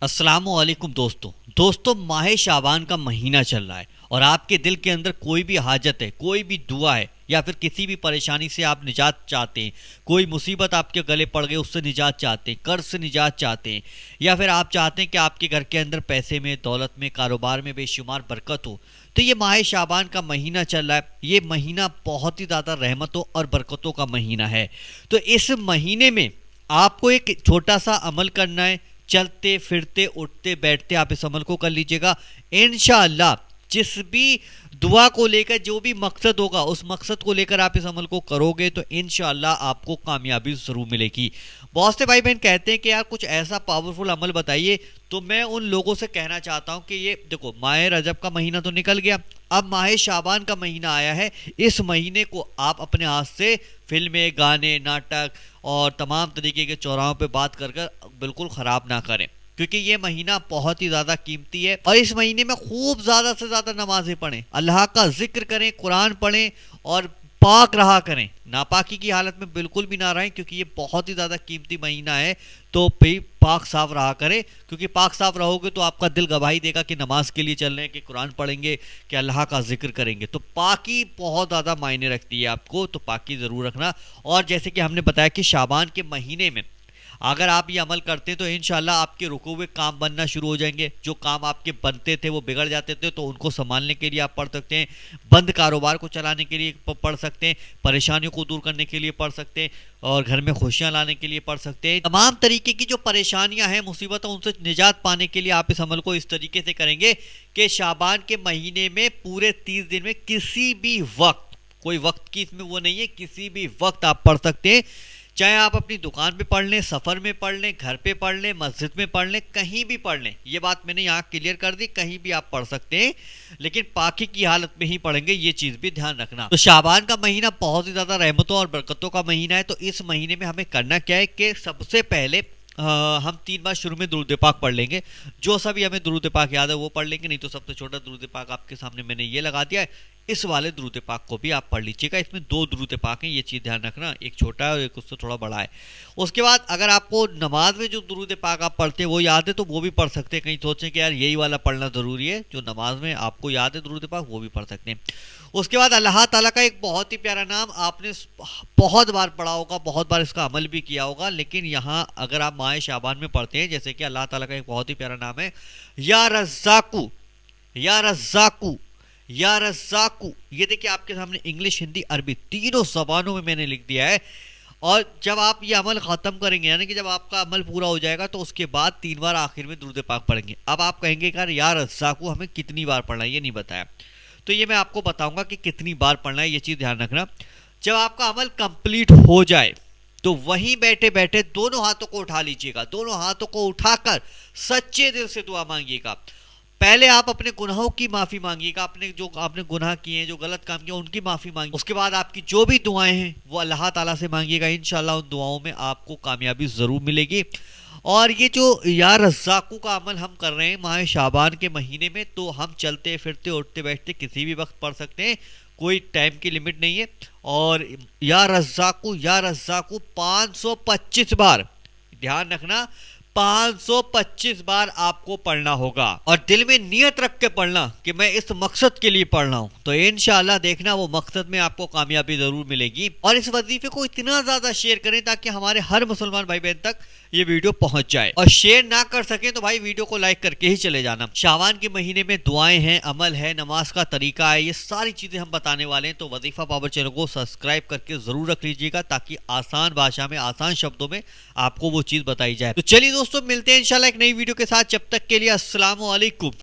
अस्सलामुअलैकुम दोस्तों माह शाबान का महीना चल रहा है और आपके दिल के अंदर कोई भी हाजत है, कोई भी दुआ है या फिर किसी भी परेशानी से आप निजात चाहते हैं, कोई मुसीबत आपके गले पड़ गई उससे निजात चाहते हैं, कर्ज से निजात चाहते हैं या फिर आप चाहते हैं कि आपके घर के अंदर पैसे में, दौलत में, कारोबार में बेशुमार बरकत हो, तो ये माह शाबान का महीना चल रहा है। ये महीना बहुत ही ज़्यादा रहमतों और बरकतों का महीना है। तो इस महीने में आपको एक छोटा सा अमल करना है। चलते फिरते उठते बैठते आप इस अमल को कर लीजिएगा। इंशाअल्लाह जिस भी दुआ को लेकर जो भी मकसद होगा उस मकसद को लेकर आप इस अमल को करोगे तो इंशाअल्लाह आपको कामयाबी ज़रूर मिलेगी। बहुत से भाई बहन कहते हैं कि यार कुछ ऐसा पावरफुल अमल बताइए, तो मैं उन लोगों से कहना चाहता हूं कि ये देखो, माह रजब का महीना तो निकल गया, अब माह शाबान का महीना आया है। इस महीने को आप अपने हाथ से फिल्में, गाने, नाटक और तमाम तरीके के चौराहों पे बात कर बिल्कुल ख़राब ना करें, क्योंकि ये महीना बहुत ही ज़्यादा कीमती है। और इस महीने में खूब ज़्यादा से ज़्यादा नमाजें पढ़ें, अल्लाह का जिक्र करें, कुरान पढ़ें और पाक रहा करें। नापाकी की हालत में बिल्कुल भी ना रहें, क्योंकि ये बहुत ही ज़्यादा कीमती महीना है। तो पाक साफ रहा करें, क्योंकि पाक साफ रहोगे तो आपका दिल गवाही देगा कि नमाज के लिए चल रहे हैं, कि कुरान पढ़ेंगे, कि अल्लाह का जिक्र करेंगे। तो पाकी बहुत ज़्यादा मायने रखती है आपको, तो पाकी ज़रूर रखना। और जैसे कि हमने बताया कि शाबान के महीने में अगर आप ये अमल करते हैं तो इंशाल्लाह आपके रुके हुए काम बनना शुरू हो जाएंगे। जो काम आपके बनते थे वो बिगड़ जाते थे, तो उनको संभालने के लिए आप पढ़ सकते हैं, बंद कारोबार को चलाने के लिए पढ़ सकते हैं, परेशानियों को दूर करने के लिए पढ़ सकते हैं और घर में खुशियां लाने के लिए पढ़ सकते हैं। तमाम तरीके की जो परेशानियां हैं, मुसीबतें, उनसे निजात पाने के लिए आप इस अमल को इस तरीके से करेंगे कि शाबान के महीने में पूरे 30 दिन में किसी भी वक्त, कोई वक्त की इसमें वो नहीं है, किसी भी वक्त आप पढ़ सकते हैं। चाहे आप अपनी दुकान पे पढ़ लें, सफ़र में पढ़ लें, घर पे पढ़ लें, मस्जिद में पढ़ लें, कहीं भी पढ़ लें। ये बात मैंने यहाँ क्लियर कर दी, कहीं भी आप पढ़ सकते हैं, लेकिन पाकी की हालत में ही पढ़ेंगे, ये चीज़ भी ध्यान रखना। तो शाबान का महीना बहुत ही ज़्यादा रहमतों और बरकतों का महीना है। तो इस महीने में हमें करना क्या है कि सबसे पहले हम 3 बार शुरू में दुरूद पाक पढ़ लेंगे। जो सभी हमें दुरूद पाक याद है वो पढ़ लेंगे, नहीं तो सबसे छोटा दुरूद पाक आपके सामने मैंने ये लगा दिया है, इस वाले दुरूद पाक को भी आप पढ़ लीजिएगा। इसमें 2 दुरूद पाक हैं, ये चीज़ ध्यान रखना, एक छोटा है और एक उससे थोड़ा बड़ा है। उसके बाद अगर आपको नमाज में जो दुरूद पाक आप पढ़ते हैं वो याद है तो वो भी पढ़ सकते हैं। कहीं सोचें कि यार यही वाला पढ़ना ज़रूरी है, जो नमाज में आपको याद है दुरूद पाक, वो भी पढ़ सकते हैं। उसके बाद अल्लाह ताला का एक बहुत ही प्यारा नाम आपने बहुत बार पढ़ा होगा, बहुत बार इसका अमल भी किया होगा, लेकिन यहाँ अगर आप माह शाबान में पढ़ते हैं, जैसे कि अल्लाह ताला का एक बहुत ही प्यारा नाम है या रज़्ज़ाकू, या रज़्ज़ाकू, या रज़्ज़ाकू। ये देखिए आपके सामने इंग्लिश, हिंदी, अरबी तीनों ज़बानों में मैंने लिख दिया है। और जब आप ये अमल ख़त्म करेंगे, यानी कि जब आपका अमल पूरा हो जाएगा, तो उसके बाद 3 बार आखिर में दुरूद पाक पढ़ेंगे। अब आप कहेंगे यार या रज़्ज़ाकू हमें कितनी बार पढ़ना है, ये नहीं बताया, तो ये मैं आपको बताऊंगा कि कितनी बार पढ़ना है, ये चीज़ ध्यान रखना। जब आपका अमल कंप्लीट हो जाए तो वहीं बैठे बैठे दोनों हाथों को उठा लीजिएगा, दोनों हाथों को उठाकर सच्चे दिल से दुआ मांगिएगा। पहले आप अपने गुनाहों की माफ़ी मांगिएगा, अपने जो आपने गुनाह किए हैं, जो गलत काम किया उनकी माफ़ी मांगिए। उसके बाद आपकी जो भी दुआएं हैं वो अल्लाह ताला से मांगिएगा, इंशाल्लाह उन दुआओं में आपको कामयाबी ज़रूर मिलेगी। और ये जो या रज़्ज़ाकू का अमल हम कर रहे हैं माह शाबान के महीने में, तो हम चलते फिरते उठते बैठते किसी भी वक्त पढ़ सकते हैं, कोई टाइम की लिमिट नहीं है। और या रज़्ज़ाकू 525 बार, ध्यान रखना 525 बार आपको पढ़ना होगा। और दिल में नियत रख के पढ़ना कि मैं इस मकसद के लिए पढ़ रहा हूँ, तो इंशाल्लाह देखना वो मकसद में आपको कामयाबी जरूर मिलेगी। और इस वजीफे को इतना ज्यादा शेयर करें ताकि हमारे हर मुसलमान भाई बहन तक ये वीडियो पहुंच जाए। और शेयर ना कर सके तो भाई वीडियो को लाइक करके ही चले जाना। शाबान के महीने में दुआएं हैं, अमल है, नमाज का तरीका है, ये सारी चीजें हम बताने वाले हैं। तो वजीफा पावर चैनल को सब्सक्राइब करके जरूर रख लीजिएगा, ताकि आसान भाषा में, आसान शब्दों में आपको वो चीज बताई जाए। तो चलिए दोस्तों, मिलते हैं इंशाल्लाह एक नई वीडियो के साथ। जब तक के लिए अस्सलाम वालेकुम।